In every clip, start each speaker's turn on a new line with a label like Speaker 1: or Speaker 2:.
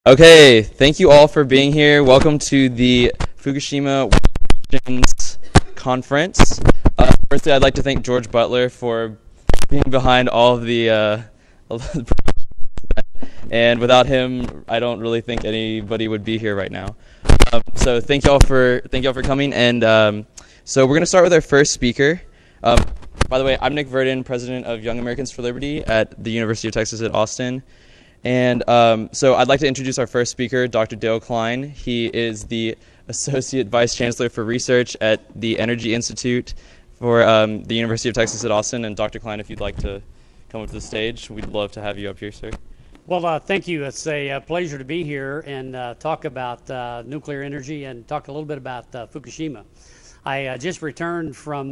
Speaker 1: Okay, thank you all for being here. Welcome to the Fukushima Conference. Firstly, I'd like to thank George Butler for being behind all of the and without him, I don't really think anybody would be here right now. So thank y'all for coming. And so we're gonna start with our first speaker. By the way, I'm Nick Verdon, president of Young Americans for Liberty at the University of Texas at Austin. And so I'd like to introduce our first speaker, Dr. Day Kline. He is the Associate Vice Chancellor for Research at the Energy Institute for the University of Texas at Austin. And Dr. Kline, if you'd like to come up to the stage, we'd love to have you up here, sir.
Speaker 2: Well, thank you. It's a pleasure to be here and talk about nuclear energy and talk a little bit about Fukushima. I just returned from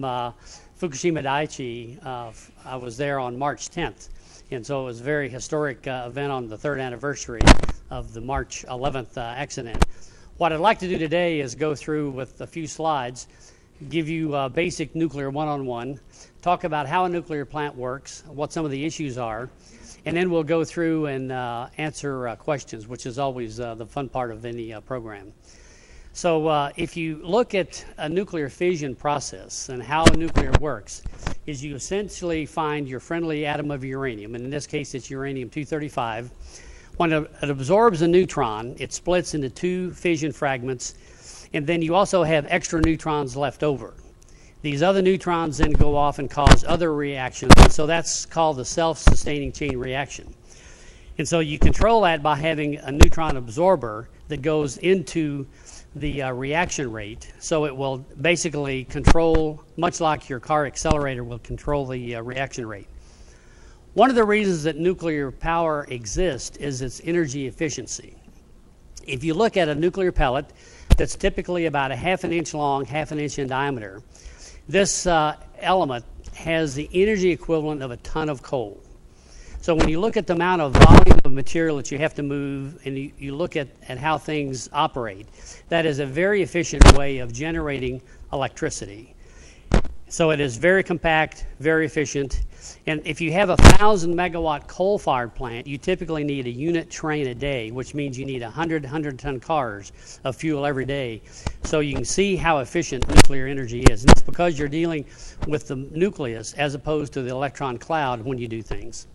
Speaker 2: Fukushima Daiichi. I was there on March 10th. And so it was a very historic event on the third anniversary of the March 11th accident. What I'd like to do today is go through with a few slides, give you basic nuclear one-on-one, talk about how a nuclear plant works, what some of the issues are, and then we'll go through and answer questions, which is always the fun part of any program. So if you look at a nuclear fission process and how nuclear works, is you essentially find your friendly atom of uranium, and in this case it's uranium-235. When it absorbs a neutron, it splits into two fission fragments, and then you also have extra neutrons left over. These other neutrons then go off and cause other reactions, and so that's called the self-sustaining chain reaction. And so you control that by having a neutron absorber that goes into the reaction rate, so it will basically control, much like your car accelerator will control the reaction rate. One of the reasons that nuclear power exists is its energy efficiency. If you look at a nuclear pellet that's typically about a half an inch long, half an inch in diameter, this element has the energy equivalent of a ton of coal. So when you look at the amount of volume of material that you have to move and you look at how things operate, that is a very efficient way of generating electricity. So it is very compact, very efficient. And if you have a 1,000 megawatt coal-fired plant, you typically need a unit train a day, which means you need 100-ton cars of fuel every day. So you can see how efficient nuclear energy is. And it's because you're dealing with the nucleus as opposed to the electron cloud when you do things.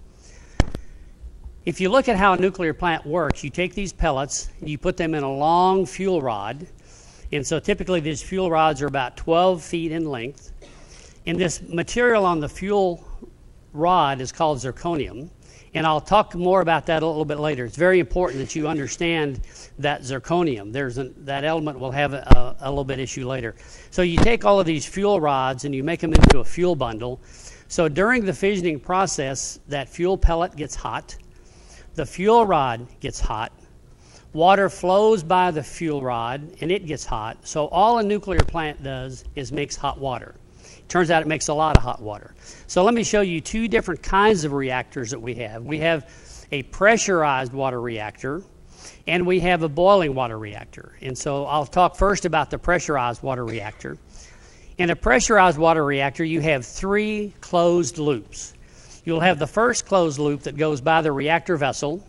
Speaker 2: If you look at how a nuclear plant works, you take these pellets, you put them in a long fuel rod, and so typically these fuel rods are about 12 feet in length, and this material on the fuel rod is called zirconium, and I'll talk more about that a little bit later. It's very important that you understand that zirconium. That element will have a little bit issue later. So you take all of these fuel rods and you make them into a fuel bundle. So during the fissioning process, that fuel pellet gets hot. The fuel rod gets hot, water flows by the fuel rod, and it gets hot. So all a nuclear plant does is makes hot water. Turns out it makes a lot of hot water. So let me show you two different kinds of reactors that we have. We have a pressurized water reactor, and we have a boiling water reactor. And so I'll talk first about the pressurized water reactor. In a pressurized water reactor, you have three closed loops. You'll have the first closed loop that goes by the reactor vessel,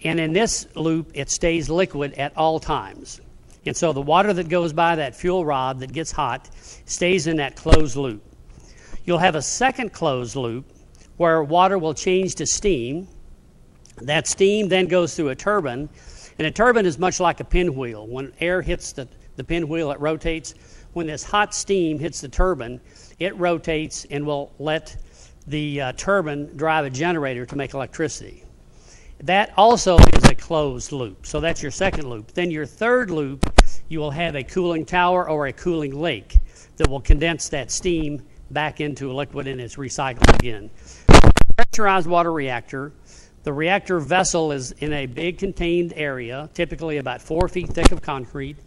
Speaker 2: and in this loop it stays liquid at all times. And so the water that goes by that fuel rod that gets hot stays in that closed loop. You'll have a second closed loop where water will change to steam. That steam then goes through a turbine, and a turbine is much like a pinwheel. When air hits the pinwheel, it rotates. When this hot steam hits the turbine, it rotates and will let the turbine drive a generator to make electricity. That also is a closed loop. So that's your second loop. Then your third loop, you will have a cooling tower or a cooling lake that will condense that steam back into a liquid and it's recycled again. Pressurized water reactor, the reactor vessel is in a big contained area, typically about 4 feet thick of concrete,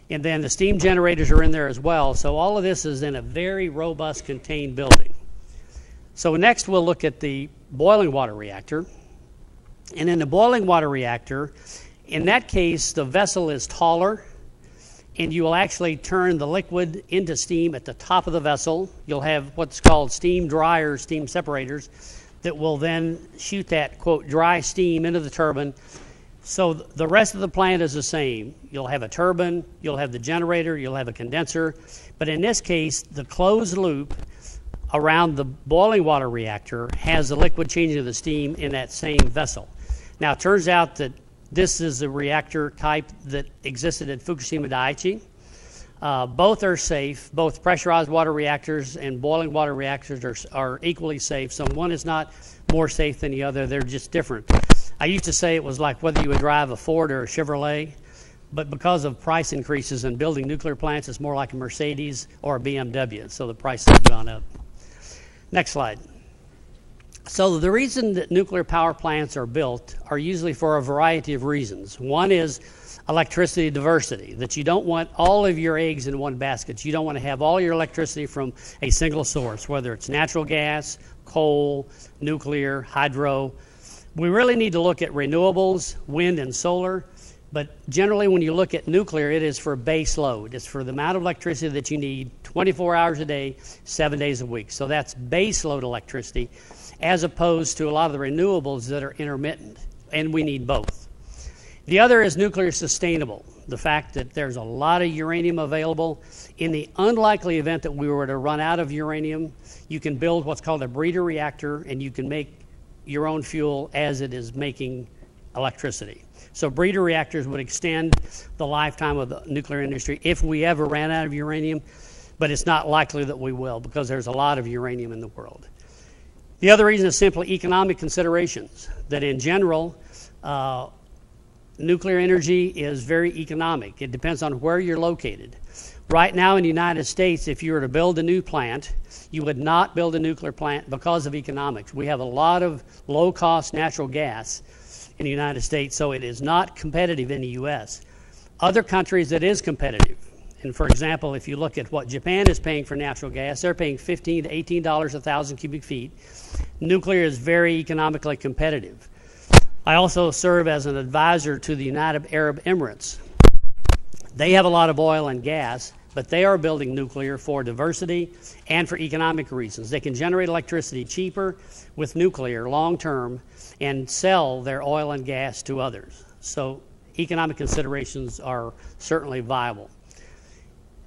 Speaker 2: and then the steam generators are in there as well. So all of this is in a very robust contained building. So next we'll look at the boiling water reactor. And in the boiling water reactor, in that case, the vessel is taller, and you will actually turn the liquid into steam at the top of the vessel. You'll have what's called steam dryers, steam separators, that will then shoot that, quote, dry steam into the turbine, So the rest of the plant is the same. You'll have a turbine, you'll have the generator, you'll have a condenser. But in this case, the closed loop around the boiling water reactor has the liquid changing to the steam in that same vessel. Now, it turns out that this is a reactor type that existed at Fukushima Daiichi. Both are safe. Both pressurized water reactors and boiling water reactors are equally safe. So one is not more safe than the other. They're just different. I used to say it was like whether you would drive a Ford or a Chevrolet, but because of price increases in building nuclear plants, it's more like a Mercedes or a BMW. So the price has gone up. Next slide. So the reason that nuclear power plants are built are usually for a variety of reasons. One is electricity diversity, that you don't want all of your eggs in one basket. You don't want to have all your electricity from a single source, whether it's natural gas, coal, nuclear, hydro. We really need to look at renewables, wind and solar, but generally when you look at nuclear, it is for base load. It's for the amount of electricity that you need 24 hours a day, 7 days a week. So that's base load electricity, as opposed to a lot of the renewables that are intermittent, and we need both. The other is nuclear sustainable, the fact that there's a lot of uranium available. In the unlikely event that we were to run out of uranium, you can build what's called a breeder reactor, and you can make your own fuel as it is making electricity. So breeder reactors would extend the lifetime of the nuclear industry if we ever ran out of uranium, but it's not likely that we will because there's a lot of uranium in the world. The other reason is simply economic considerations, that in general, nuclear energy is very economic. It depends on where you're located. Right now in the United States, if you were to build a new plant, you would not build a nuclear plant because of economics. We have a lot of low-cost natural gas in the United States, so it is not competitive in the U.S. Other countries, it is competitive. And for example, if you look at what Japan is paying for natural gas, they're paying $15 to $18 a thousand cubic feet. Nuclear is very economically competitive. I also serve as an advisor to the United Arab Emirates. They have a lot of oil and gas, but they are building nuclear for diversity and for economic reasons. They can generate electricity cheaper with nuclear long term and sell their oil and gas to others. So economic considerations are certainly viable.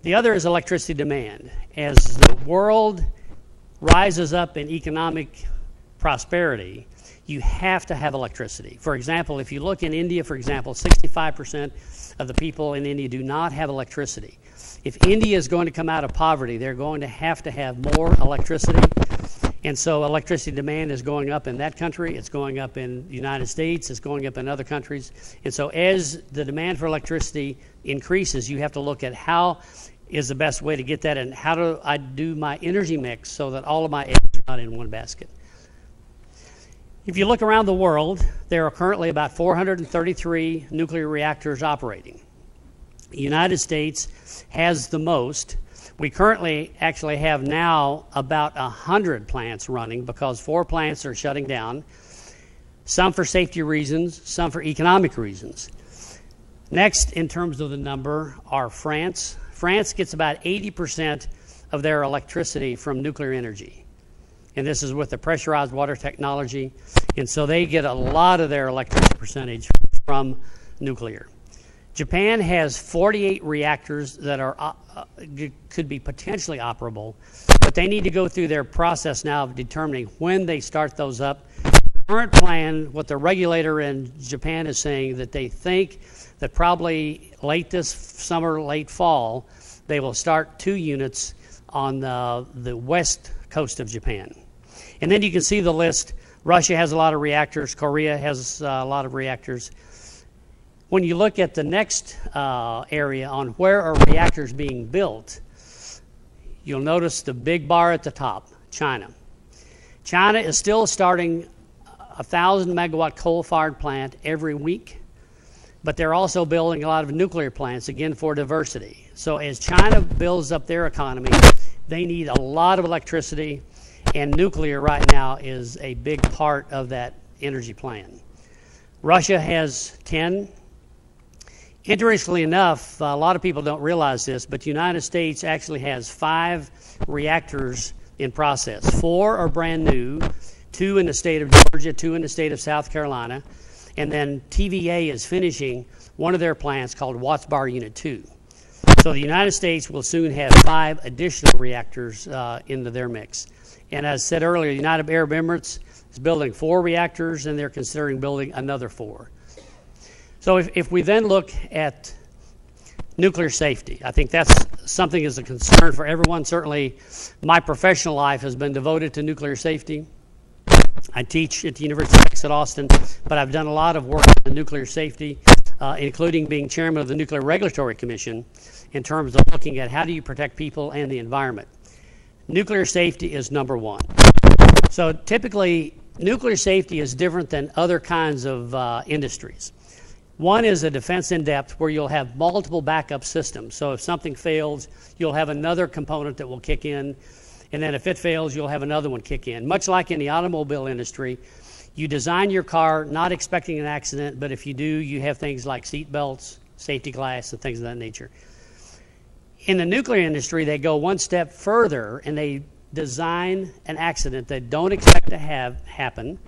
Speaker 2: The other is electricity demand. As the world rises up in economic prosperity, you have to have electricity. For example, if you look in India, for example, 65% of the people in India do not have electricity. If India is going to come out of poverty, they're going to have more electricity. And so electricity demand is going up in that country. It's going up in the United States. It's going up in other countries. And so as the demand for electricity increases, you have to look at how is the best way to get that and how do I do my energy mix so that all of my eggs are not in one basket. If you look around the world, there are currently about 433 nuclear reactors operating. The United States has the most. We currently actually have now about 100 plants running because 4 plants are shutting down, some for safety reasons, some for economic reasons. Next, in terms of the number, are France. France gets about 80% of their electricity from nuclear energy. And this is with the pressurized water technology. And so they get a lot of their electricity percentage from nuclear. Japan has 48 reactors that are could be potentially operable, but they need to go through their process now of determining when they start those up. Current plan, what the regulator in Japan is saying, that they think that probably late this summer, late fall, they will start 2 units on the west coast of Japan. And then you can see the list. Russia has a lot of reactors. Korea has a lot of reactors. When you look at the next area on where are reactors being built, you'll notice the big bar at the top, China. China is still starting a 1,000 megawatt coal-fired plant every week, but they're also building a lot of nuclear plants, again, for diversity. So as China builds up their economy, they need a lot of electricity, and nuclear right now is a big part of that energy plan. Russia has 10. Interestingly enough, a lot of people don't realize this, but the United States actually has 5 reactors in process. 4 are brand new, 2 in the state of Georgia, 2 in the state of South Carolina, And then TVA is finishing one of their plants called Watts Bar Unit 2. So the United States will soon have 5 additional reactors into their mix. And as said earlier, the United Arab Emirates is building 4 reactors, and they're considering building another 4. So if we then look at nuclear safety, I think that's something that's a concern for everyone. Certainly, my professional life has been devoted to nuclear safety. I teach at the University of Texas at Austin, but I've done a lot of work on nuclear safety, including being chairman of the Nuclear Regulatory Commission in terms of looking at how do you protect people and the environment. Nuclear safety is number one. So typically, nuclear safety is different than other kinds of industries. One is a defense in depth where you'll have multiple backup systems. So if something fails, you'll have another component that will kick in. And then if it fails, you'll have another one kick in. Much like in the automobile industry, you design your car not expecting an accident, but if you do, you have things like seat belts, safety glass, and things of that nature. In the nuclear industry, they go one step further and they design an accident they don't expect to have happen,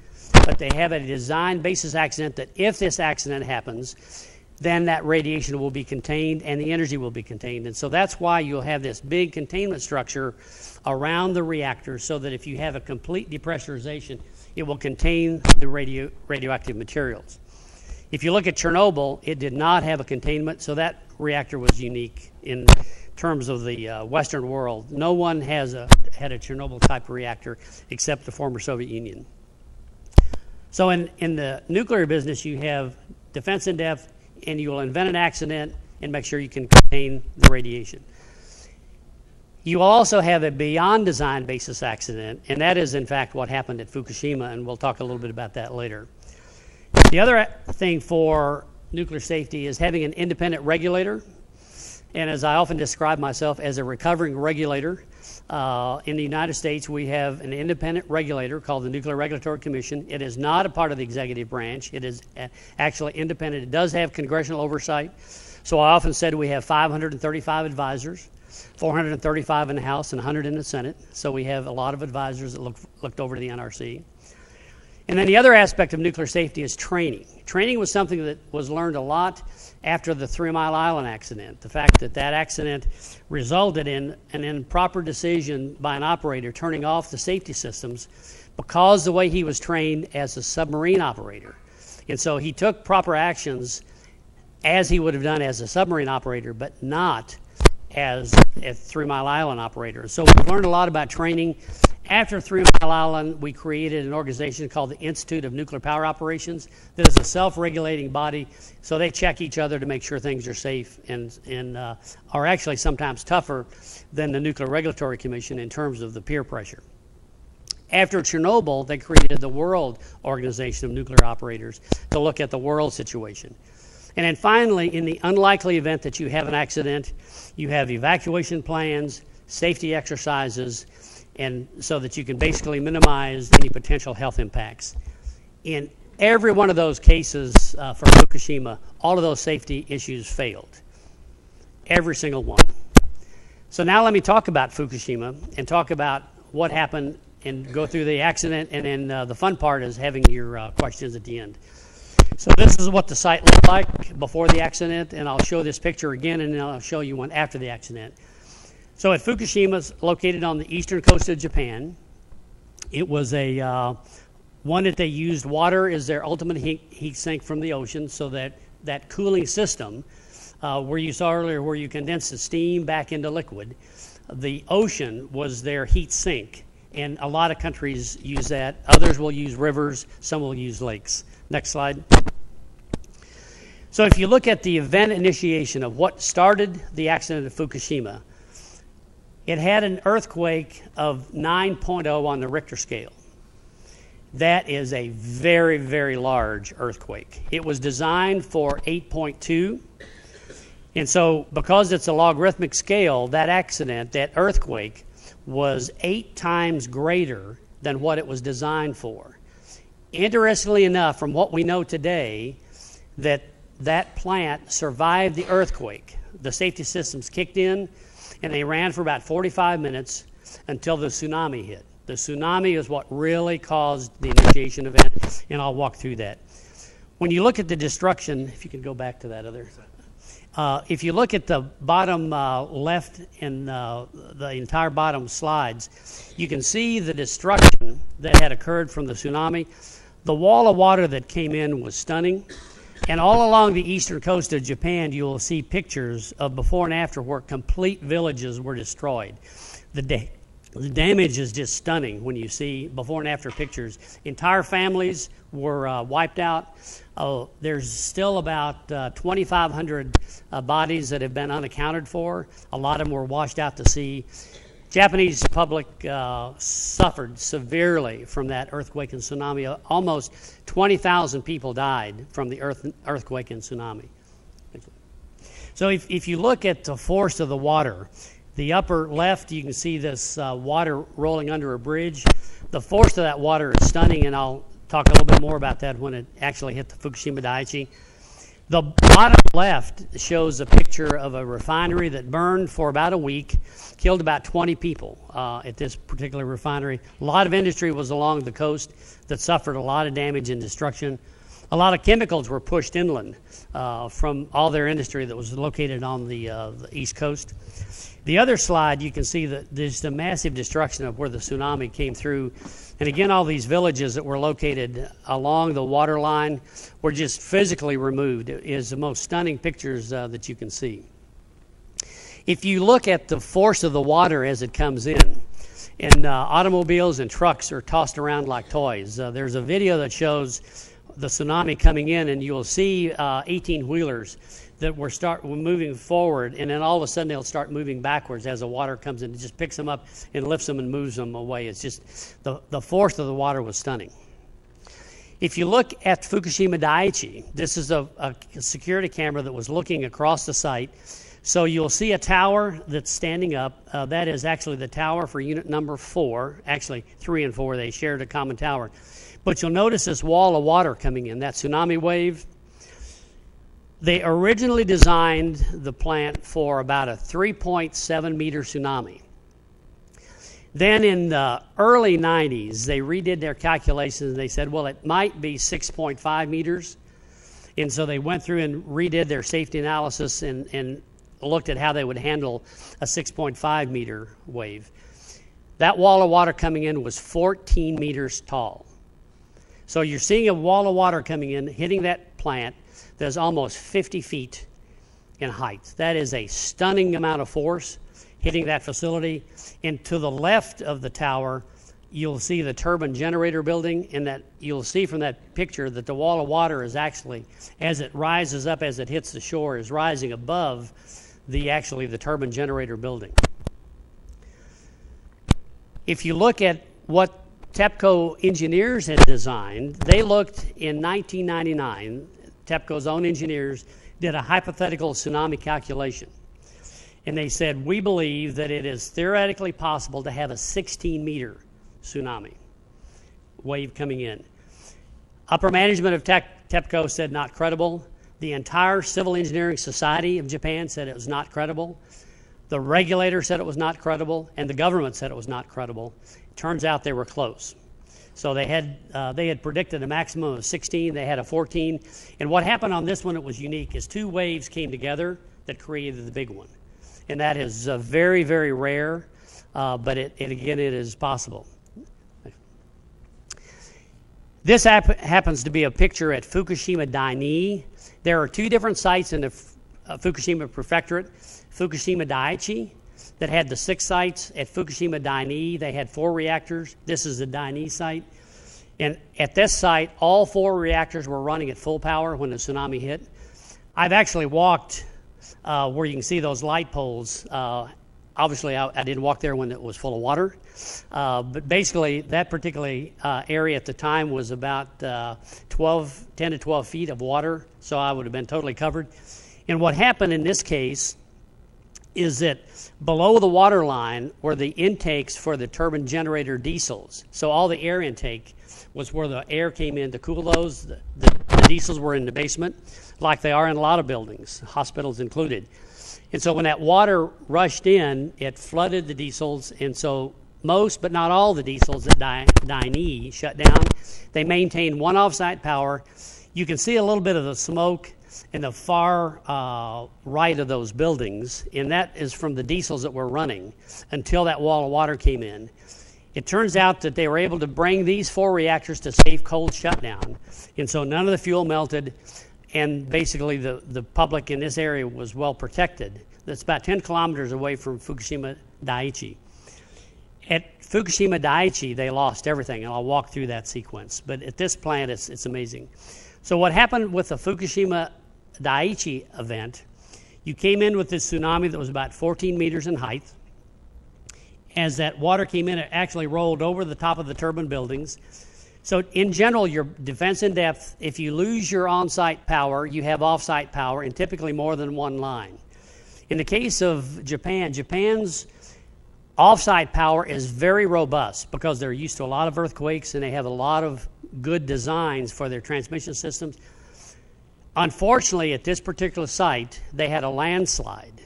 Speaker 2: but they have a design basis accident that if this accident happens, then that radiation will be contained and the energy will be contained. And so that's why you'll have this big containment structure around the reactor so that if you have a complete depressurization, it will contain the radioactive materials. If you look at Chernobyl, it did not have a containment, so that reactor was unique in terms of the Western world. No one has had a Chernobyl-type reactor except the former Soviet Union. So in the nuclear business, you have defense in depth, and you will invent an accident and make sure you can contain the radiation. You will also have a beyond design basis accident, and that is in fact what happened at Fukushima, and we'll talk a little bit about that later. The other thing for nuclear safety is having an independent regulator, and as I often describe myself as a recovering regulator, in the United States we have an independent regulator called the Nuclear Regulatory Commission. It is not a part of the executive branch. It is actually independent. It does have congressional oversight. So I often said we have 535 advisors, 435 in the House and 100 in the Senate. So we have a lot of advisors that looked over to the NRC. And then the other aspect of nuclear safety is training. Training was something that was learned a lot after the 3 Mile Island accident. The fact that that accident resulted in an improper decision by an operator turning off the safety systems because the way he was trained as a submarine operator. And so he took proper actions as he would have done as a submarine operator, but not as a 3 Mile Island operator. So we've learned a lot about training. After 3 Mile Island, we created an organization called the Institute of Nuclear Power Operations that is a self-regulating body. So they check each other to make sure things are safe and are actually sometimes tougher than the Nuclear Regulatory Commission in terms of the peer pressure. After Chernobyl, they created the World Organization of Nuclear Operators to look at the world situation. And then finally, in the unlikely event that you have an accident, you have evacuation plans, safety exercises, and so that you can basically minimize any potential health impacts. In every one of those cases for Fukushima, all of those safety issues failed. Every single one. So now let me talk about Fukushima and talk about what happened and go through the accident, and then the fun part is having your questions at the end. So this is what the site looked like before the accident, and I'll show this picture again, and then I'll show you one after the accident. So at Fukushima, it's located on the eastern coast of Japan. It was a one that they used water as their ultimate heat sink from the ocean, so that cooling system where you saw earlier where you condense the steam back into liquid, the ocean was their heat sink. And a lot of countries use that. Others will use rivers. Some will use lakes. Next slide. So if you look at the event initiation of what started the accident at Fukushima, it had an earthquake of 9.0 on the Richter scale. That is a very, very large earthquake. It was designed for 8.2. And so because it's a logarithmic scale, that accident, that earthquake, was 8 times greater than what it was designed for. Interestingly enough, from what we know today, that plant survived the earthquake. The safety systems kicked in, and they ran for about 45 minutes until the tsunami hit. The tsunami is what really caused the initiation event, and I'll walk through that. When you look at the destruction, if you could go back to that other. If you look at the bottom left and the entire bottom slides, you can see the destruction that had occurred from the tsunami. The wall of water that came in was stunning. And all along the eastern coast of Japan, you will see pictures of before and after where complete villages were destroyed. The damage is just stunning when you see before and after pictures. Entire families were wiped out. There's still about 2,500 bodies that have been unaccounted for. A lot of them were washed out to sea. Japanese public suffered severely from that earthquake and tsunami. Almost 20,000 people died from the earthquake and tsunami. So if you look at the force of the water, the upper left, you can see this water rolling under a bridge. The force of that water is stunning, and I'll talk a little bit more about that when it actually hit the Fukushima Daiichi. The bottom left shows a picture of a refinery that burned for about a week, killed about 20 people at this particular refinery. A lot of industry was along the coast that suffered a lot of damage and destruction. A lot of chemicals were pushed inland from all their industry that was located on the east coast. The other slide, you can see that there's the massive destruction of where the tsunami came through. And again, all these villages that were located along the water line were just physically removed. It is the most stunning pictures that you can see. If you look at the force of the water as it comes in, and automobiles and trucks are tossed around like toys. There's a video that shows the tsunami coming in, and you'll see 18-wheelers that were moving forward, and then all of a sudden they'll start moving backwards as the water comes in. It just picks them up and lifts them and moves them away. It's just the force of the water was stunning. If you look at Fukushima Daiichi, this is a security camera that was looking across the site. So you'll see a tower that's standing up. That is actually the tower for unit number 4. Actually, 3 and 4, they shared a common tower. But you'll notice this wall of water coming in, that tsunami wave. They originally designed the plant for about a 3.7 meter tsunami. Then in the early 90s, they redid their calculations. They said, well, it might be 6.5 meters. And so they went through and redid their safety analysis and looked at how they would handle a 6.5 meter wave. That wall of water coming in was 14 meters tall. So you're seeing a wall of water coming in, hitting that plant that's almost 50 feet in height. That is a stunning amount of force hitting that facility. And to the left of the tower, you'll see the turbine generator building, and that you'll see from that picture that the wall of water is actually, as it rises up, as it hits the shore, is rising above the turbine generator building. If you look at what TEPCO engineers had designed, they looked in 1999, TEPCO's own engineers did a hypothetical tsunami calculation. And they said, we believe that it is theoretically possible to have a 16-meter tsunami wave coming in. Upper management of TEPCO said not credible. The entire Civil Engineering Society of Japan said it was not credible. The regulator said it was not credible, and the government said it was not credible. It turns out they were close. So they had predicted a maximum of 16. They had a 14. And what happened on this one, it was unique, is 2 waves came together that created the big one. And that is very, very rare, but it is possible. This happens to be a picture at Fukushima Daini. There are 2 different sites in the Fukushima Prefectorate. Fukushima Daiichi, that had the 6 sites. At Fukushima Daini, they had 4 reactors. This is the Daini site. And at this site, all 4 reactors were running at full power when the tsunami hit. I've actually walked where you can see those light poles. Obviously, I didn't walk there when it was full of water. But basically, that particular area at the time was about 10 to 12 feet of water, so I would have been totally covered. And what happened in this case is that below the water line were the intakes for the turbine generator diesels. So all the air intake was where the air came in to cool those. The diesels were in the basement, like they are in a lot of buildings, hospitals included. And so when that water rushed in, it flooded the diesels, and so most, but not all, the diesels at Daini shut down. They maintained 1 off-site power. You can see a little bit of the smoke in the far right of those buildings, and that is from the diesels that were running until that wall of water came in. It turns out that they were able to bring these 4 reactors to safe cold shutdown, and so none of the fuel melted, and basically the public in this area was well protected. That's about 10 kilometers away from Fukushima Daiichi. At Fukushima Daiichi, they lost everything, and I'll walk through that sequence. But at this plant, it's amazing. So what happened with the Fukushima Daiichi event, you came in with this tsunami that was about 14 meters in height. As that water came in, it actually rolled over the top of the turbine buildings. So in general, your defense in depth, if you lose your on-site power, you have off-site power, and typically more than one line. In the case of Japan, Japan's off-site power is very robust because they're used to a lot of earthquakes and they have a lot of good designs for their transmission systems. Unfortunately, at this particular site, they had a landslide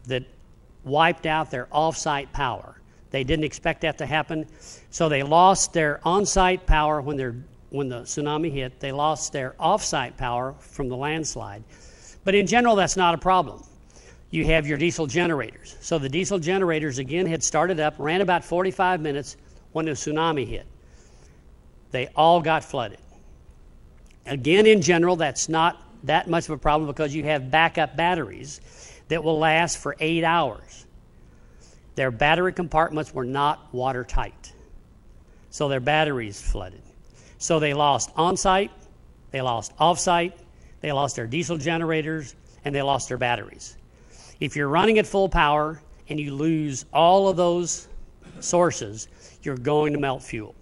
Speaker 2: that wiped out their off-site power. They didn't expect that to happen, so they lost their on-site power when the tsunami hit. They lost their off-site power from the landslide. But in general, that's not a problem. You have your diesel generators. So the diesel generators, again, had started up, ran about 45 minutes when the tsunami hit. They all got flooded. Again, in general, that's not that much of a problem because you have backup batteries that will last for 8 hours. Their battery compartments were not watertight, so their batteries flooded. So they lost on-site, they lost off-site, they lost their diesel generators, and they lost their batteries. If you're running at full power and you lose all of those sources, you're going to melt fuel.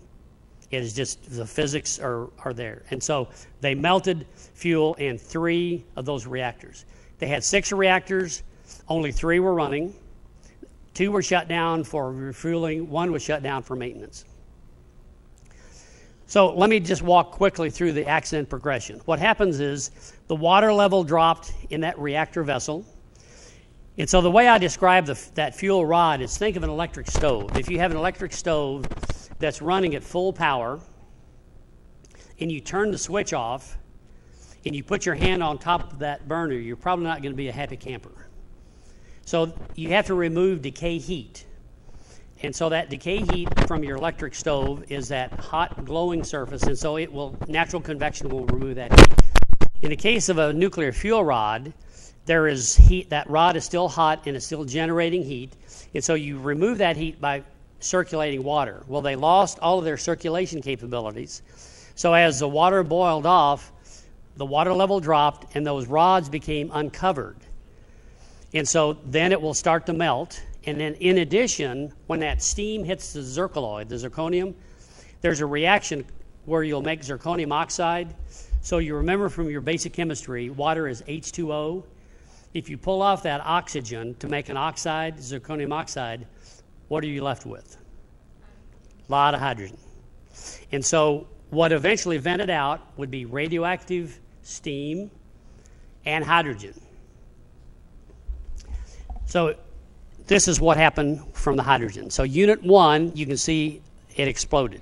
Speaker 2: It is just the physics are there. And so they melted fuel in 3 of those reactors. They had 6 reactors, only 3 were running. 2 were shut down for refueling, 1 was shut down for maintenance. So let me just walk quickly through the accident progression. What happens is the water level dropped in that reactor vessel. And so the way I describe that fuel rod is think of an electric stove. If you have an electric stove that's running at full power and you turn the switch off and you put your hand on top of that burner, you're probably not going to be a happy camper. So you have to remove decay heat. And so that decay heat from your electric stove is that hot glowing surface, and so natural convection will remove that heat. In the case of a nuclear fuel rod, there is heat. That rod is still hot and it's still generating heat, and so you remove that heat by circulating water. Well, they lost all of their circulation capabilities. So as the water boiled off, the water level dropped and those rods became uncovered. And so then it will start to melt. And then in addition, when that steam hits the zircaloid, the zirconium, there's a reaction where you'll make zirconium oxide. So you remember from your basic chemistry, water is H2O. If you pull off that oxygen to make an oxide, zirconium oxide, what are you left with? A lot of hydrogen. And so what eventually vented out would be radioactive steam and hydrogen. So this is what happened from the hydrogen. So unit 1, you can see it exploded.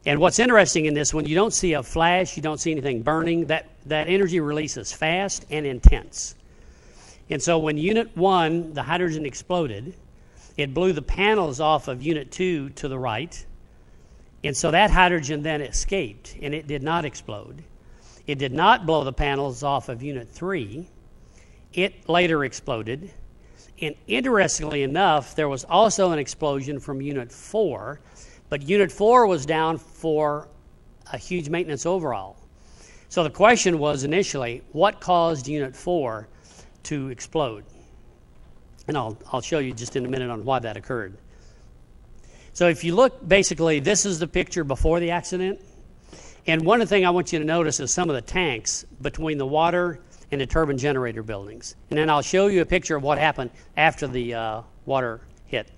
Speaker 2: And what's interesting in this one, you don't see a flash, you don't see anything burning. That energy release is fast and intense. And so when unit 1, the hydrogen exploded, it blew the panels off of unit 2 to the right. And so that hydrogen then escaped, and it did not explode. It did not blow the panels off of unit 3. It later exploded. And interestingly enough, there was also an explosion from unit 4, but unit 4 was down for a huge maintenance overhaul. So the question was initially, what caused unit 4 to explode? And I'll show you just in a minute on why that occurred. So if you look, basically, this is the picture before the accident. And one of the things I want you to notice is some of the tanks between the water and the turbine generator buildings. And then I'll show you a picture of what happened after the water hit.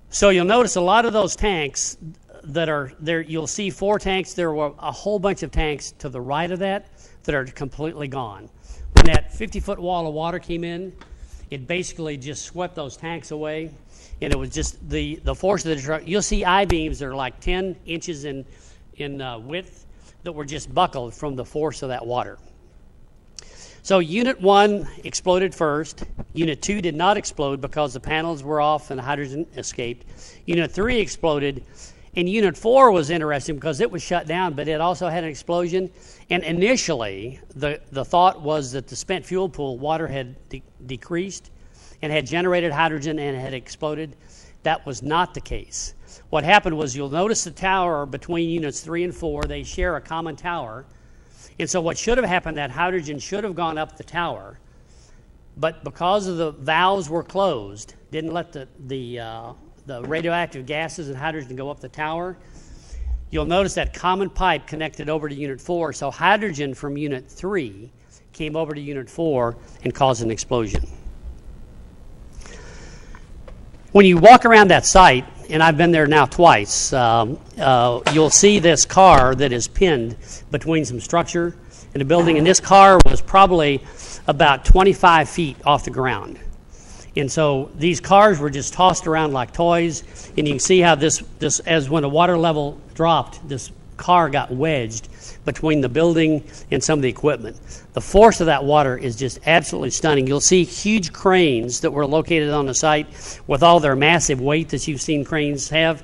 Speaker 2: So you'll notice a lot of those tanks that are there, you'll see 4 tanks. There were a whole bunch of tanks to the right of that are completely gone. When that 50-foot wall of water came in, it basically just swept those tanks away. And it was just the force of the truck. You'll see I-beams that are like 10 inches in width. that were just buckled from the force of that water. So Unit 1 exploded first. Unit 2 did not explode because the panels were off and hydrogen escaped. Unit 3 exploded. And Unit 4 was interesting because it was shut down, but it also had an explosion. And initially, the thought was that the spent fuel pool water had decreased and had generated hydrogen and had exploded. That was not the case. What happened was, you'll notice the tower between Units 3 and 4, they share a common tower. And so what should have happened, that hydrogen should have gone up the tower, but because of the valves were closed, didn't let the radioactive gases and hydrogen go up the tower. You'll notice that common pipe connected over to Unit 4, so hydrogen from Unit 3 came over to Unit 4 and caused an explosion. When you walk around that site, and I've been there now twice, you'll see this car that is pinned between some structure and a building, and this car was probably about 25 feet off the ground. And so these cars were just tossed around like toys, and you can see how this as when the water level dropped, this car got wedged between the building and some of the equipment. The force of that water is just absolutely stunning. You'll see huge cranes that were located on the site with all their massive weight that you've seen cranes have.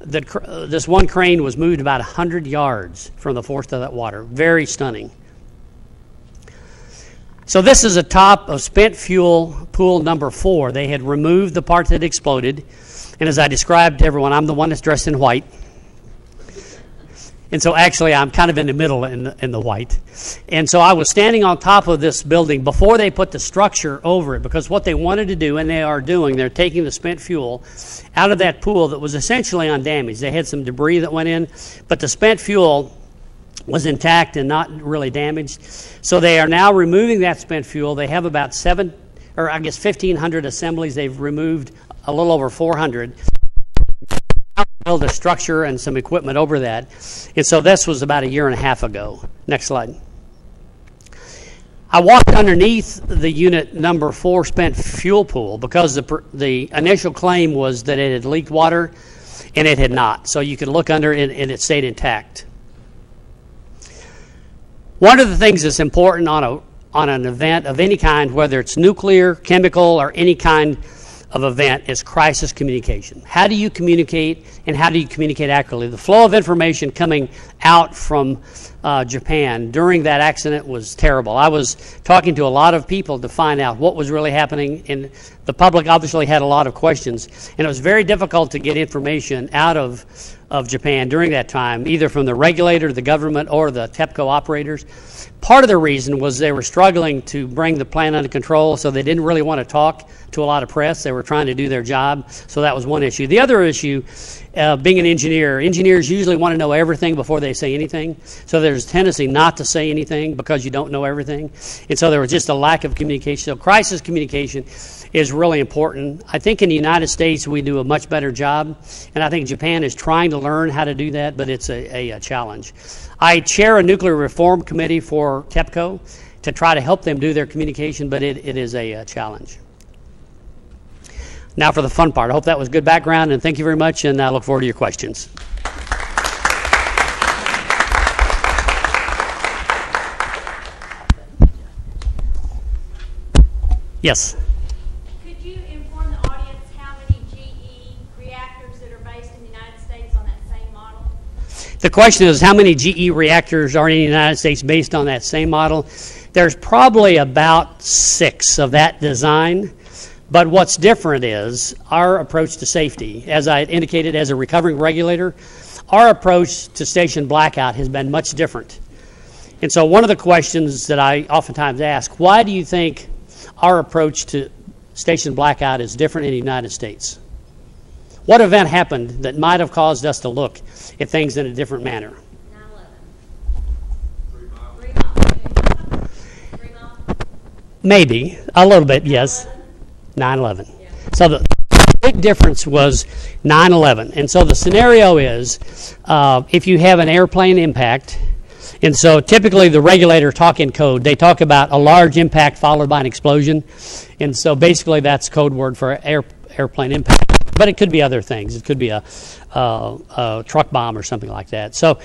Speaker 2: This one crane was moved about 100 yards from the force of that water. Very stunning. So this is a top of spent fuel pool number 4. They had removed the part that exploded. And as I described to everyone, I'm the one that's dressed in white. And so actually I'm kind of in the middle in the white. And so I was standing on top of this building before they put the structure over it, because what they wanted to do, and they are doing, they're taking the spent fuel out of that pool that was essentially undamaged. They had some debris that went in, but the spent fuel was intact and not really damaged. So they are now removing that spent fuel. They have about 1,500 assemblies. They've removed a little over 400. Build a structure and some equipment over that. And so this was about 1.5 years ago. Next slide. I walked underneath the unit number 4 spent fuel pool because the initial claim was that it had leaked water, and it had not. So you could look under it and it stayed intact. One of the things that's important on an event of any kind, whether it's nuclear, chemical, or any kind of event, is crisis communication. How do you communicate, and how do you communicate accurately? The flow of information coming out from Japan during that accident was terrible. I was talking to a lot of people to find out what was really happening, and the public obviously had a lot of questions, and it was very difficult to get information out of Japan during that time, either from the regulator, the government, or the TEPCO operators. Part of the reason was they were struggling to bring the plant under control, so they didn't really want to talk to a lot of press. They were trying to do their job, so that was one issue. The other issue, being an engineer, engineers usually want to know everything before they say anything, so there's a tendency not to say anything because you don't know everything, and so there was just a lack of communication. So crisis communication is really important. I think in the United States we do a much better job, and I think Japan is trying to learn how to do that, but it's a challenge. I chair a nuclear reform committee for TEPCO to try to help them do their communication, but it is a challenge. Now for the fun part. I hope that was good background, and thank you very much, and I look forward to your questions. Yes?
Speaker 3: Could you inform the audience how many GE reactors that are based in the United States on that same model?
Speaker 2: The question is, how many GE reactors are in the United States based on that same model? There's probably about 6 of that design. But what's different is our approach to safety. As I indicated, as a recovering regulator, our approach to station blackout has been much different. And so one of the questions that I oftentimes ask, why do you think our approach to station blackout is different in the United States? What event happened that might have caused us to look at things in a different manner?
Speaker 3: 9/11. 3 miles.
Speaker 2: Maybe, a little bit, yes. 9/11.
Speaker 3: Yeah.
Speaker 2: So the big difference was 9/11. And so the scenario is if you have an airplane impact, and so typically the regulator talk in code, they talk about a large impact followed by an explosion. And so basically that's code word for airplane impact. But it could be other things. It could be a truck bomb or something like that. So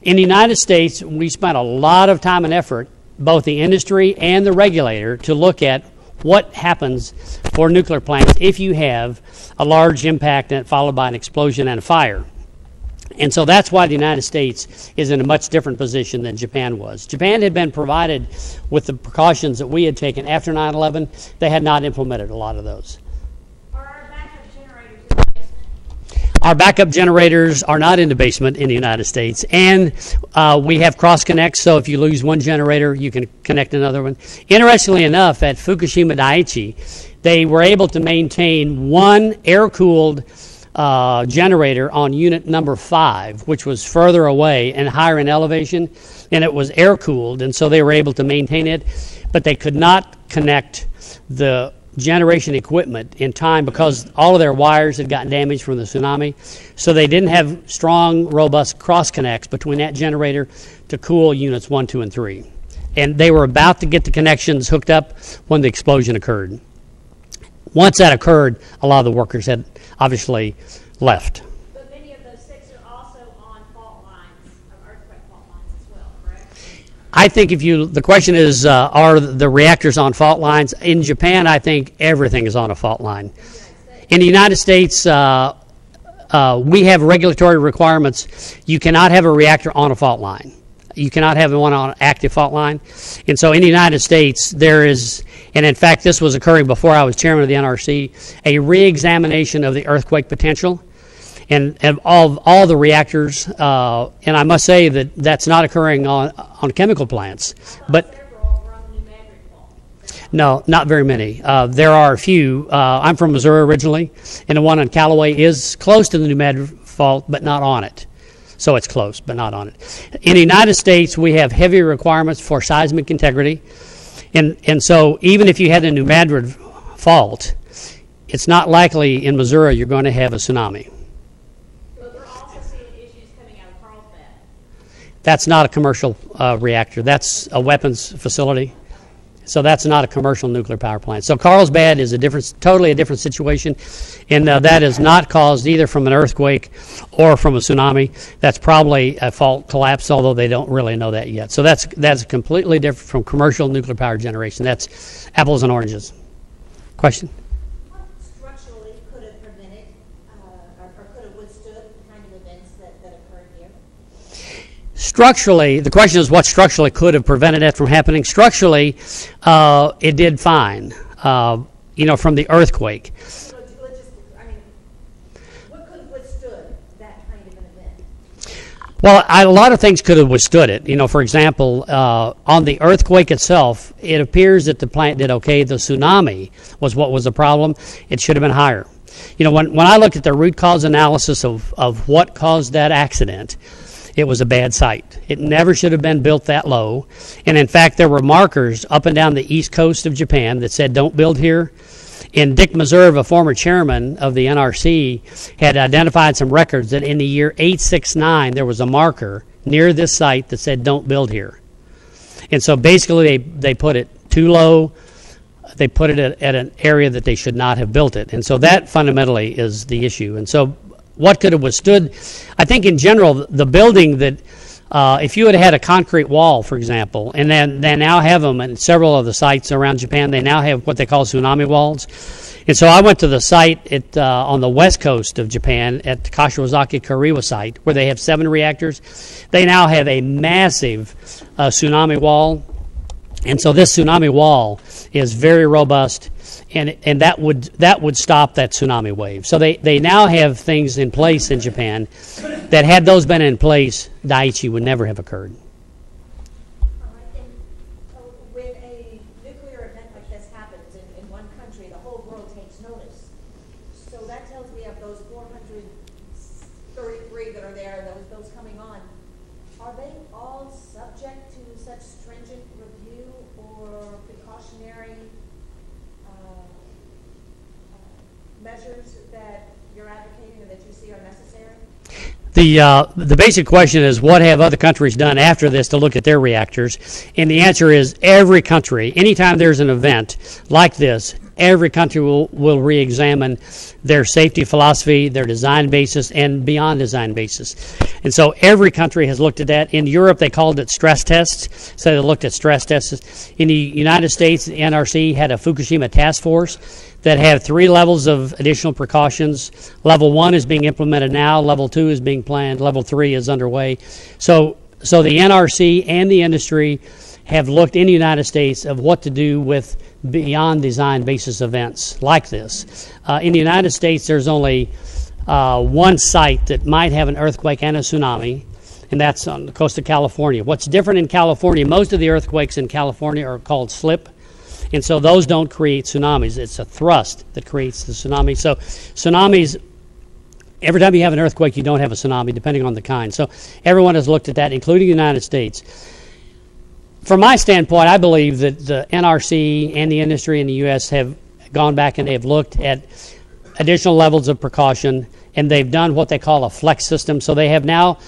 Speaker 2: In the United States, we spent a lot of time and effort, both the industry and the regulator, to look at what happens for nuclear plants if you have a large impact and followed by an explosion and a fire. And so that's why the United States is in a much different position than Japan was. Japan had been provided with the precautions that we had taken after 9/11. They had not implemented a lot of those.
Speaker 3: Are our backup generators in the basement?
Speaker 2: Our backup generators are not in the basement in the United States, and we have cross connects, so if you lose one generator, you can connect another one. Interestingly enough, at Fukushima Daiichi, they were able to maintain one air-cooled generator on unit number 5, which was further away and higher in elevation, and it was air-cooled, and so they were able to maintain it, but they could not connect the generation equipment in time because all of their wires had gotten damaged from the tsunami. So they didn't have strong, robust cross connects between that generator to cool units 1, 2, and 3. And they were about to get the connections hooked up when the explosion occurred. Once that occurred, a lot of the workers had obviously left.
Speaker 3: But many of those 6 are also on fault lines, earthquake fault lines as well, correct?
Speaker 2: I think the question is, are the reactors on fault lines? In Japan, I think everything is on a fault line. In the United States, we have regulatory requirements. You cannot have a reactor on a fault line. You cannot have one on an active fault line. And so in the United States, there is, and in fact, this was occurring before I was chairman of the NRC, a re-examination of the earthquake potential and all the reactors. And I must say that that's not occurring on chemical plants. But
Speaker 3: Several were on the New Madrid fault.
Speaker 2: no, not very many. There are a few. I'm from Missouri originally, and the one on Callaway is close to the New Madrid fault, but not on it. So it's close, but not on it. In the United States, we have heavy requirements for seismic integrity. And so even if you had a New Madrid fault, it's not likely in Missouri you're going to have a tsunami.
Speaker 3: But we're also seeing issues coming out of Carlsbad.
Speaker 2: That's not a commercial reactor. That's a weapons facility. So that's not a commercial nuclear power plant. So Carlsbad is totally a different situation, and that is not caused either from an earthquake or from a tsunami. That's probably a fault collapse, although they don't really know that yet. So that's completely different from commercial nuclear power generation. That's apples and oranges. Question?
Speaker 4: What structurally could have prevented or could have withstood the kind of events that occurred here?
Speaker 2: Structurally, the question is what structurally could have prevented it from happening. Structurally, it did fine, from the earthquake.
Speaker 4: What could have withstood that kind of an event?
Speaker 2: Well, a lot of things could have withstood it. For example, on the earthquake itself, it appears that the plant did okay. The tsunami was what was the problem. It should have been higher. When I looked at the root cause analysis of what caused that accident, it was a bad site. It never should have been built that low. And in fact, there were markers up and down the east coast of Japan that said, don't build here. And Dick Meserve, a former chairman of the NRC, had identified some records that in the year 869, there was a marker near this site that said, don't build here. And so basically, they put it too low. They put it at an area that they should not have built it. And so that fundamentally is the issue. And so what could have withstood? I think in general, the building that, if you had a concrete wall, for example, and then they now have them in several of the sites around Japan, they now have what they call tsunami walls. And so I went to the site on the west coast of Japan at the Kashiwazaki Kariwa site, where they have 7 reactors. They now have a massive tsunami wall. And so this tsunami wall is very robust, and that would stop that tsunami wave. So they now have things in place in Japan that had those been in place, Daiichi would never have occurred.
Speaker 4: All right. And when a nuclear event like this happens in one country, the whole world takes notice. So that tells me of those 433 that are there, those coming on, are they all subject to such stringent review or precautionary measures that you're advocating or that you see are necessary?
Speaker 2: The basic question is, what have other countries done after this to look at their reactors? And the answer is every country, anytime there's an event like this, every country will re-examine their safety philosophy, their design basis, and beyond design basis. And so every country has looked at that. In Europe, they called it stress tests. So they looked at stress tests. In the United States, the NRC had a Fukushima task force that had 3 levels of additional precautions. Level 1 is being implemented now. Level 2 is being planned. Level 3 is underway. So the NRC and the industry have looked in the United States of what to do with beyond design basis events like this. In the United States, there's only one site that might have an earthquake and a tsunami, and that's on the coast of California. What's different in California, most of the earthquakes in California are called slip, and so those don't create tsunamis. It's a thrust that creates the tsunami. So tsunamis, every time you have an earthquake, you don't have a tsunami, depending on the kind. So everyone has looked at that, including the United States. From my standpoint, I believe that the NRC and the industry in the U.S. have gone back and they've looked at additional levels of precaution, and they've done what they call a flex system. So they have now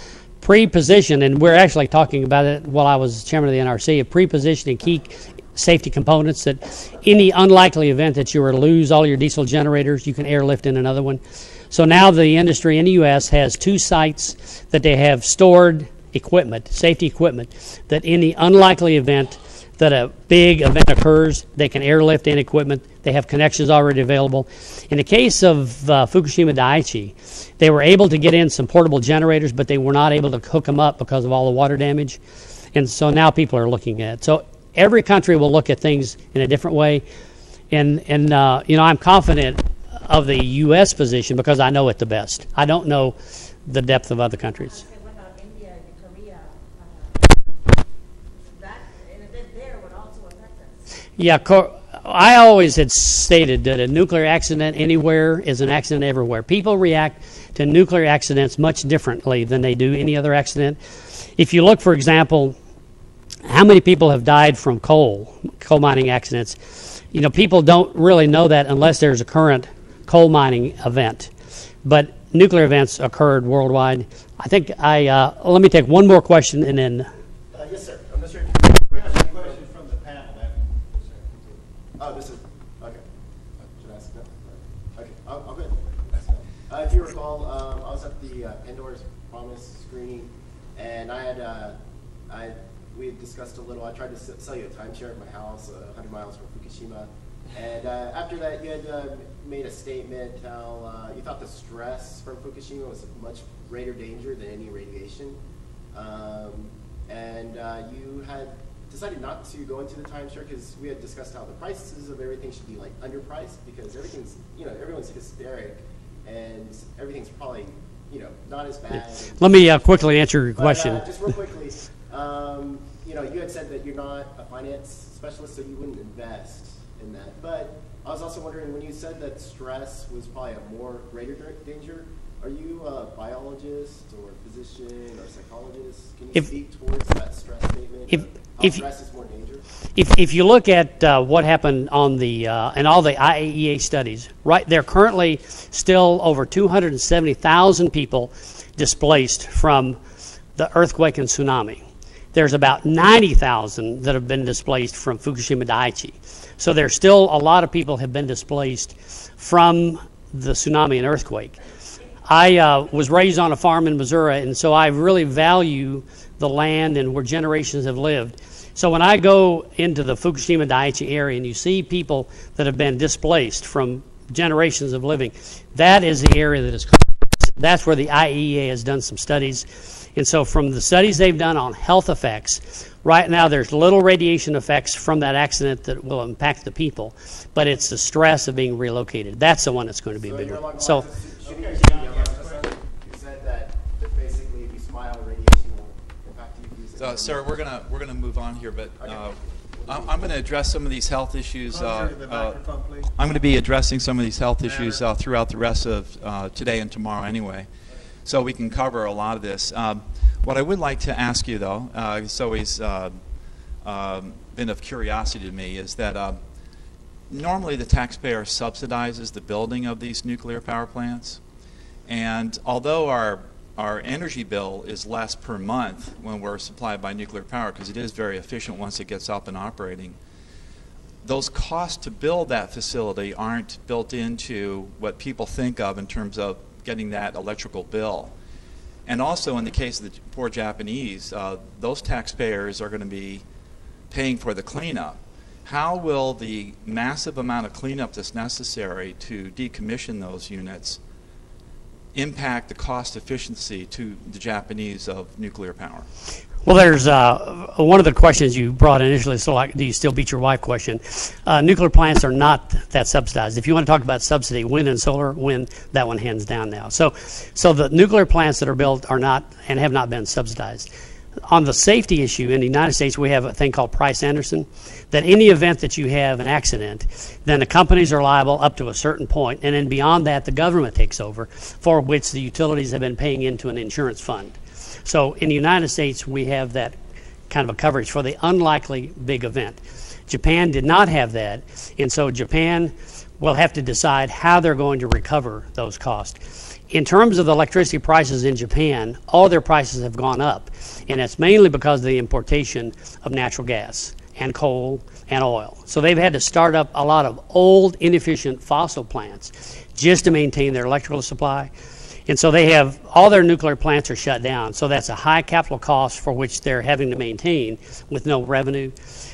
Speaker 2: pre-positioned, and we're actually talking about it while I was chairman of the NRC, of pre-positioning key safety components that in the unlikely event that you were to lose all your diesel generators, you can airlift in another one. So now the industry in the U.S. has 2 sites that they have stored equipment, safety equipment, that in the unlikely event that a big event occurs, they can airlift in equipment. They have connections already available. In the case of Fukushima Daiichi, they were able to get in some portable generators, but they were not able to hook them up because of all the water damage. And so now people are looking at it. So every country will look at things in a different way. And I'm confident of the U.S. position because I know it the best. I don't know the depth of other countries.
Speaker 4: What about India and Korea? That an event there would also affect us.
Speaker 2: Yeah, I always had stated that a nuclear accident anywhere is an accident everywhere. People react to nuclear accidents much differently than they do any other accident. If you look, for example, how many people have died from coal mining accidents, people don't really know that unless there's a current coal mining event. But nuclear events occurred worldwide. I think let me take one more question and then.
Speaker 5: Yes, sir. I'm not sure if you have any questions from the panel. Oh, this is, okay. Should I ask that? Okay, I'll go ahead. If you recall, I was at the Pandora's Promise screening, and we had discussed a little. I tried to sell you a timeshare at my house, 100 miles from Fukushima. And after that, you had made a statement how you thought the stress from Fukushima was a much greater danger than any radiation. And you had decided not to go into the timeshare because we had discussed how the prices of everything should be like underpriced because everything's, everyone's hysteric and everything's probably, not as bad.
Speaker 2: Let me quickly answer your question.
Speaker 5: Just real quickly, you had said that you're not a finance specialist, so you wouldn't invest in that. But I was also wondering, when you said that stress was probably a more greater danger, are you a biologist or physician or psychologist? Can you speak towards that stress statement? How stress is more dangerous?
Speaker 2: If you look at what happened on the in all the IAEA studies, right, there are currently still over 270,000 people displaced from the earthquake and tsunami. There's about 90,000 that have been displaced from Fukushima Daiichi. So there's still a lot of people have been displaced from the tsunami and earthquake. I was raised on a farm in Missouri, and so I really value the land and where generations have lived. So when I go into the Fukushima Daiichi area and you see people that have been displaced from generations of living, that is the area that is closed. That's where the IAEA has done some studies. And so from the studies they've done on health effects, right now there's little radiation effects from that accident that will impact the people, but it's the stress of being relocated. That's the one that's going to be a big one. So,
Speaker 5: you said that basically if you smile, radiation will impact you.
Speaker 6: Sir, we're gonna move on here, but I'm going to address some of these health issues. I'm going to be addressing some of these health issues throughout the rest of today and tomorrow anyway, so we can cover a lot of this. What I would like to ask you, though, it's always been of curiosity to me, is that normally the taxpayer subsidizes the building of these nuclear power plants, and although our energy bill is less per month when we're supplied by nuclear power, because it is very efficient once it gets up and operating, those costs to build that facility aren't built into what people think of in terms of getting that electrical bill. And also in the case of the poor Japanese, those taxpayers are going to be paying for the cleanup. How will the massive amount of cleanup that's necessary to decommission those units impact the cost efficiency to the Japanese of nuclear power?
Speaker 2: Well, there's one of the questions you brought initially, so like, do you still beat your wife question. Nuclear plants are not that subsidized. If you want to talk about subsidy, wind and solar, wind, that one hands down now. So the nuclear plants that are built are not and have not been subsidized. On the safety issue in the United States, we have a thing called Price-Anderson, that any event that you have an accident, then the companies are liable up to a certain point, and then beyond that, the government takes over, for which the utilities have been paying into an insurance fund. So in the United States, we have that kind of a coverage for the unlikely big event. Japan did not have that, and so Japan will have to decide how they're going to recover those costs. In terms of the electricity prices in Japan, all their prices have gone up, and it's mainly because of the importation of natural gas and coal and oil. So they've had to start up a lot of old, inefficient fossil plants just to maintain their electrical supply. And so they have, all their nuclear plants are shut down. So that's a high capital cost for which they're having to maintain with no revenue.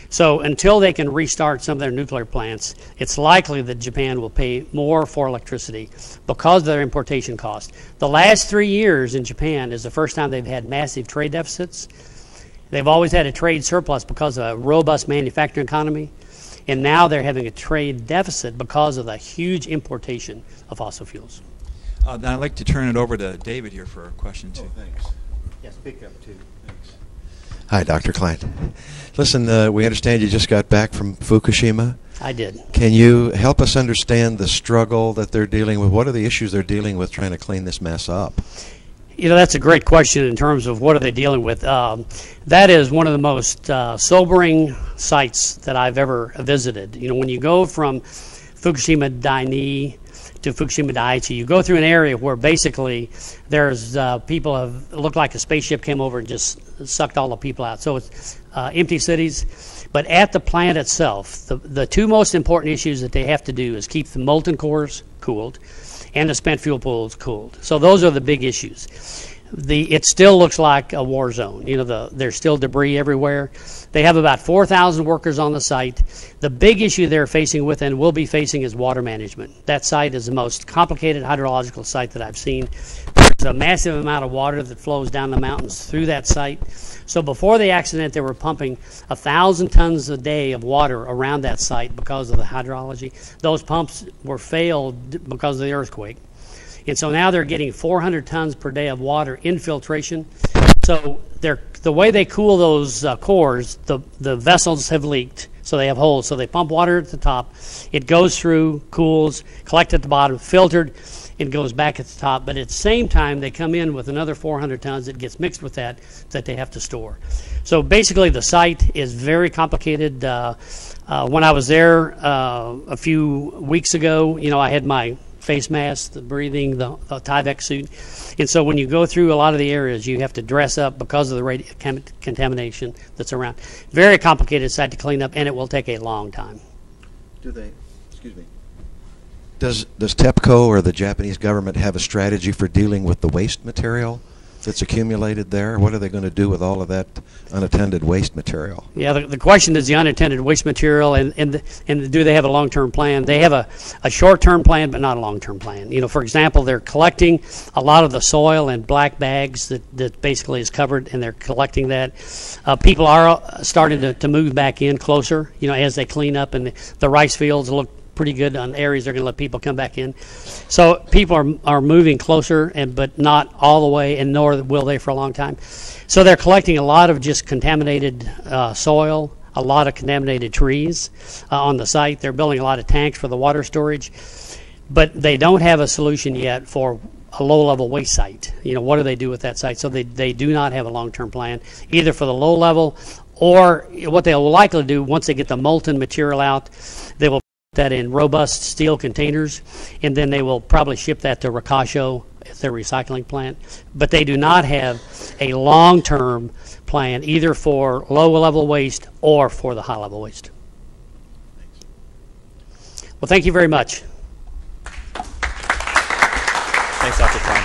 Speaker 2: So until they can restart some of their nuclear plants, it's likely that Japan will pay more for electricity because of their importation cost. The last 3 years in Japan is the first time they've had massive trade deficits. They've always had a trade surplus because of a robust manufacturing economy. And now they're having a trade deficit because of the huge importation of fossil fuels.
Speaker 6: Then I'd like to turn it over to David here for a question, too.
Speaker 7: Oh, thanks. Yeah, speak up, too. Thanks.
Speaker 8: Hi, Dr. Kline. Listen, we understand you just got back from Fukushima.
Speaker 2: I did.
Speaker 8: Can you help us understand the struggle that they're dealing with? What are the issues they're dealing with trying to clean this mess up?
Speaker 2: You know, that's a great question in terms of what are they dealing with. That is one of the most sobering sites that I've ever visited. You know, when you go from Fukushima Daini to Fukushima Daiichi, you go through an area where basically there's people have looked like a spaceship came over and just sucked all the people out. So it's empty cities. But at the plant itself, the two most important issues that they have to do is keep the molten cores cooled and the spent fuel pools cooled. So those are the big issues. It still looks like a war zone. You know, there's still debris everywhere. They have about 4,000 workers on the site. The big issue they're facing with and will be facing is water management. That site is the most complicated hydrological site that I've seen. There's a massive amount of water that flows down the mountains through that site. So before the accident, they were pumping 1,000 tons a day of water around that site because of the hydrology. Those pumps were failed because of the earthquake. And so now they're getting 400 tons per day of water infiltration. So the way they cool those cores, the vessels have leaked, so they have holes. So they pump water at the top. It goes through, cools, collects at the bottom, filtered, and goes back at the top. But at the same time, they come in with another 400 tons that gets mixed with that they have to store. So basically, the site is very complicated. When I was there a few weeks ago, you know, I had my face mask, the breathing, the Tyvek suit. And so when you go through a lot of the areas, you have to dress up because of the contamination that's around. Very complicated site to clean up, and it will take a long time.
Speaker 8: Does TEPCO or the Japanese government have a strategy for dealing with the waste material that's accumulated there? What are they going to do with all of that unattended waste material?
Speaker 2: Yeah, the question is the unattended waste material, and do they have a long-term plan? They have a short-term plan, but not a long-term plan. You know, for example, they're collecting a lot of the soil in black bags that basically is covered, and they're collecting that. People are starting to move back in closer, you know, as they clean up, and the rice fields look pretty good on areas they're going to let people come back in. So people are moving closer, but not all the way, and nor will they for a long time. So they're collecting a lot of just contaminated soil, a lot of contaminated trees on the site. They're building a lot of tanks for the water storage, but they don't have a solution yet for a low-level waste site. You know, what do they do with that site? So they do not have a long-term plan, either for the low level, or what they'll likely do once they get the molten material out, they will that in robust steel containers, and then they will probably ship that to Ricasho, their recycling plant. But they do not have a long-term plan either for low-level waste or for the high-level waste. Well, thank you very much.
Speaker 1: Thanks, Dr. Kline.